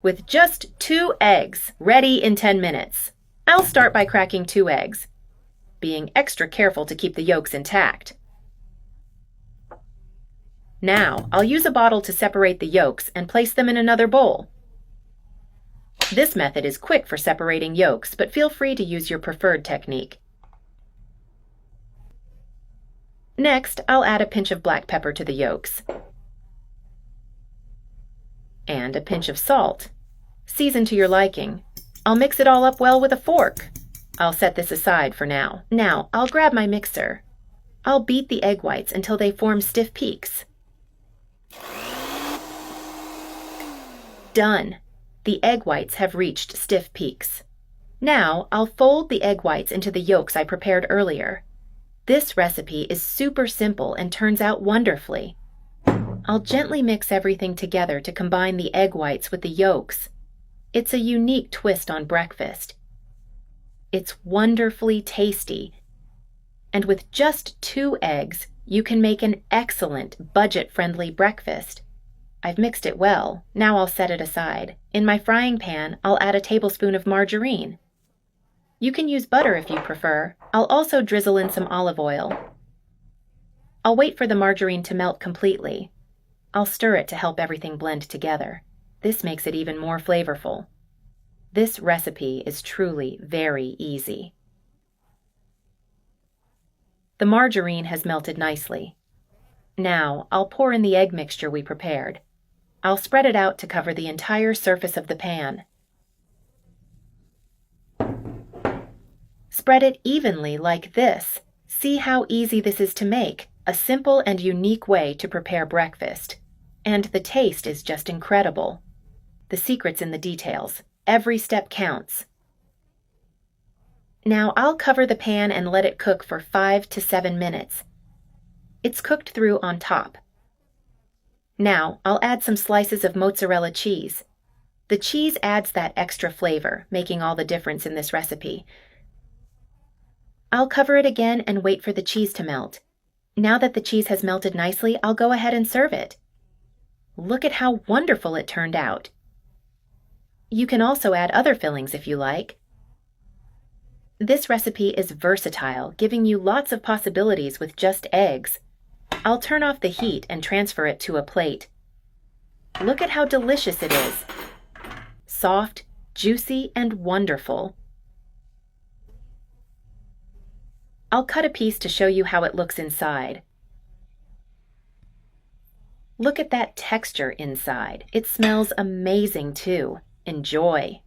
with just 2 eggs, ready in 10 minutes. I'll start by cracking 2 eggs, being extra careful to keep the yolks intact. Now, I'll use a bottle to separate the yolks and place them in another bowl. This method is quick for separating yolks, but feel free to use your preferred technique. Next, I'll add a pinch of black pepper to the yolks and a pinch of salt. Season to your liking. I'll mix it all up well with a fork. I'll set this aside for now. Now, I'll grab my mixer. I'll beat the egg whites until they form stiff peaks. Done. The egg whites have reached stiff peaks. Now, I'll fold the egg whites into the yolks I prepared earlier. This recipe is super simple and turns out wonderfully. I'll gently mix everything together to combine the egg whites with the yolks. It's a unique twist on breakfast. It's wonderfully tasty. And with just 2 eggs, you can make an excellent budget-friendly breakfast. I've mixed it well. Now I'll set it aside. In my frying pan, I'll add a tablespoon of margarine. You can use butter if you prefer. I'll also drizzle in some olive oil. I'll wait for the margarine to melt completely. I'll stir it to help everything blend together. This makes it even more flavorful. This recipe is truly very easy. The margarine has melted nicely. Now, I'll pour in the egg mixture we prepared. I'll spread it out to cover the entire surface of the pan. Spread it evenly like this. See how easy this is to make. A simple and unique way to prepare breakfast. And the taste is just incredible. The secret's in the details. Every step counts. Now I'll cover the pan and let it cook for 5 to 7 minutes. It's cooked through on top. Now I'll add some slices of mozzarella cheese. The cheese adds that extra flavor, making all the difference in this recipe. I'll cover it again and wait for the cheese to melt. Now that the cheese has melted nicely, I'll go ahead and serve it. Look at how wonderful it turned out. You can also add other fillings if you like. This recipe is versatile, giving you lots of possibilities with just eggs. I'll turn off the heat and transfer it to a plate. Look at how delicious it is. Soft, juicy, and wonderful. I'll cut a piece to show you how it looks inside. Look at that texture inside. It smells amazing too. Enjoy!